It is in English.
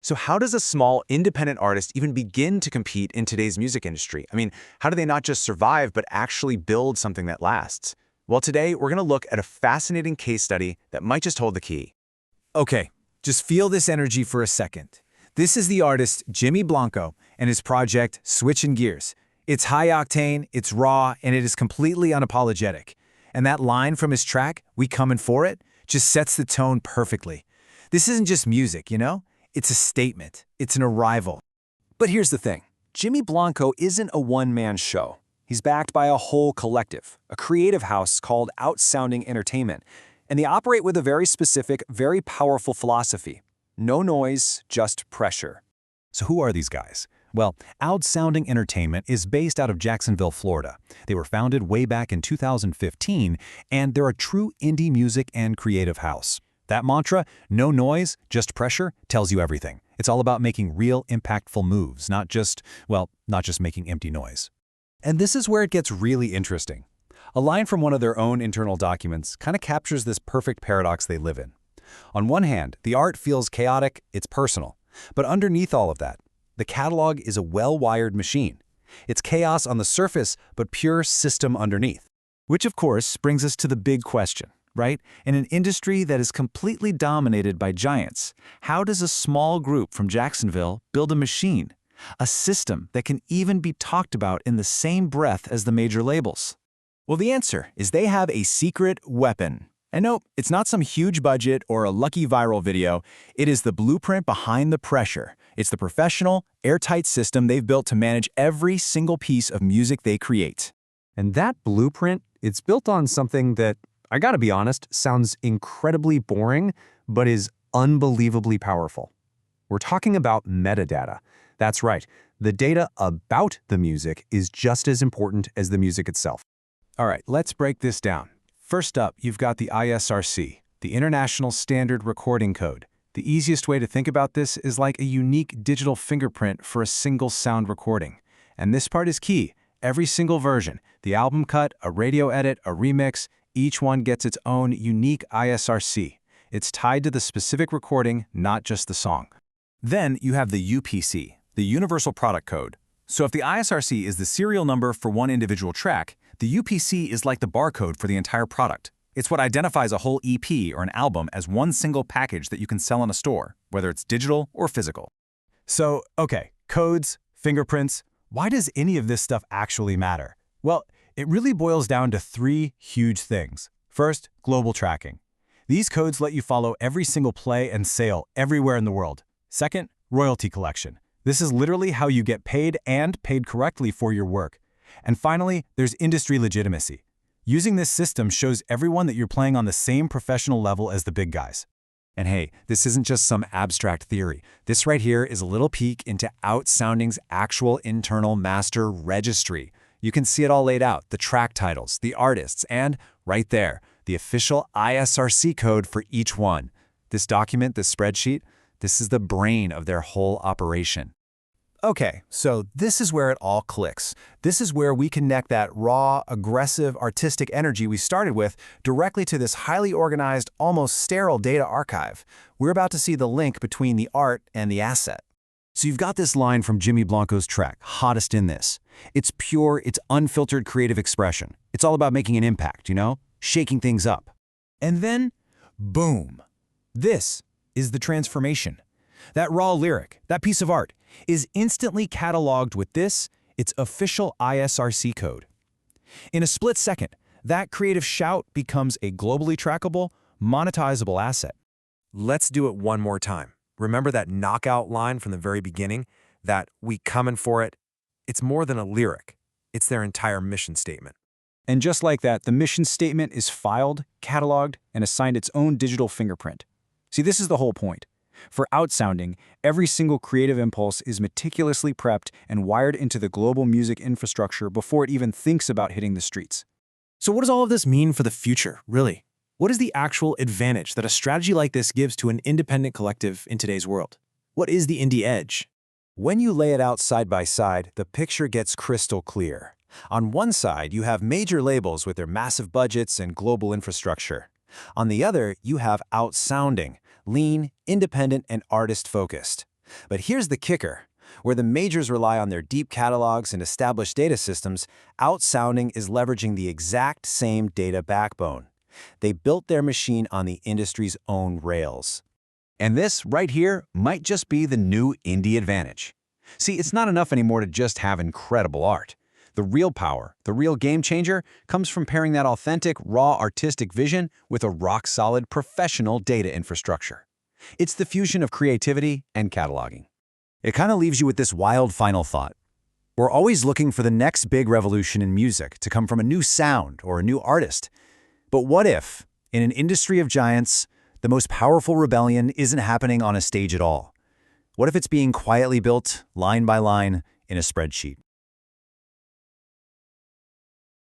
So how does a small, independent artist even begin to compete in today's music industry? I mean, how do they not just survive, but actually build something that lasts? Well, today we're going to look at a fascinating case study that might just hold the key. Okay, just feel this energy for a second. This is the artist Jimmy Blanco and his project Switchin' Gears. It's high-octane, it's raw, and it is completely unapologetic. And that line from his track, "We Comin' For It," just sets the tone perfectly. This isn't just music, you know? It's a statement. It's an arrival. But here's the thing. Jimmy Blanco isn't a one-man show. He's backed by a whole collective, a creative house called OUTSOUNDING Entertainment, and they operate with a very specific, very powerful philosophy. No noise, just pressure. So who are these guys? Well, OUTSOUNDING Entertainment is based out of Jacksonville, Florida. They were founded way back in 2015, and they're a true indie music and creative house. That mantra, no noise, just pressure, tells you everything. It's all about making real, impactful moves, not just making empty noise. And this is where it gets really interesting. A line from one of their own internal documents kind of captures this perfect paradox they live in. On one hand, the art feels chaotic, it's personal. But underneath all of that, the catalog is a well-wired machine. It's chaos on the surface, but pure system underneath. Which, of course, brings us to the big question. Right? In an industry that is completely dominated by giants, how does a small group from Jacksonville build a machine, a system that can even be talked about in the same breath as the major labels? Well, the answer is they have a secret weapon. And no, it's not some huge budget or a lucky viral video. It is the blueprint behind the pressure. It's the professional, airtight system they've built to manage every single piece of music they create. And that blueprint, it's built on something that, I gotta be honest, sounds incredibly boring, but is unbelievably powerful. We're talking about metadata. That's right, the data about the music is just as important as the music itself. All right, let's break this down. First up, you've got the ISRC, the International Standard Recording Code. The easiest way to think about this is like a unique digital fingerprint for a single sound recording. And this part is key. Every single version, the album cut, a radio edit, a remix, each one gets its own unique ISRC. It's tied to the specific recording, not just the song. Then you have the UPC, the Universal Product Code. So if the ISRC is the serial number for one individual track, the UPC is like the barcode for the entire product. It's what identifies a whole EP or an album as one single package that you can sell in a store, whether it's digital or physical. So, okay, codes, fingerprints, why does any of this stuff actually matter? Well, it really boils down to three huge things. First, global tracking. These codes let you follow every single play and sale everywhere in the world. Second, royalty collection. This is literally how you get paid and paid correctly for your work. And finally, there's industry legitimacy. Using this system shows everyone that you're playing on the same professional level as the big guys. And hey, this isn't just some abstract theory. This right here is a little peek into OUTSOUNDING's actual Internal Master Registry. You can see it all laid out, the track titles, the artists, and, right there, the official ISRC code for each one. This document, this spreadsheet, this is the brain of their whole operation. Okay, so this is where it all clicks. This is where we connect that raw, aggressive, artistic energy we started with directly to this highly organized, almost sterile data archive. We're about to see the link between the art and the asset. So you've got this line from Jimmy Blanco's track, Hottest in This. It's pure, it's unfiltered creative expression. It's all about making an impact, you know? Shaking things up. And then, boom. This is the transformation. That raw lyric, that piece of art, is instantly cataloged with its official ISRC code. In a split second, that creative shout becomes a globally trackable, monetizable asset. Let's do it one more time. Remember that knockout line from the very beginning? That "we comin' for it"? It's more than a lyric. It's their entire mission statement. And just like that, the mission statement is filed, cataloged, and assigned its own digital fingerprint. See, this is the whole point. For OUTSOUNDING, every single creative impulse is meticulously prepped and wired into the global music infrastructure before it even thinks about hitting the streets. So what does all of this mean for the future, really? What is the actual advantage that a strategy like this gives to an independent collective in today's world? What is the indie edge? When you lay it out side by side, the picture gets crystal clear. On one side, you have major labels with their massive budgets and global infrastructure. On the other, you have OUTSOUNDING, lean, independent, and artist-focused. But here's the kicker. Where the majors rely on their deep catalogs and established data systems, Outsounding is leveraging the exact same data backbone. They built their machine on the industry's own rails. And this, right here, might just be the new indie advantage. See, it's not enough anymore to just have incredible art. The real power, the real game changer, comes from pairing that authentic, raw artistic vision with a rock-solid professional data infrastructure. It's the fusion of creativity and cataloging. It kind of leaves you with this wild final thought. We're always looking for the next big revolution in music to come from a new sound or a new artist. But what if, in an industry of giants, the most powerful rebellion isn't happening on a stage at all? What if it's being quietly built, line by line, in a spreadsheet?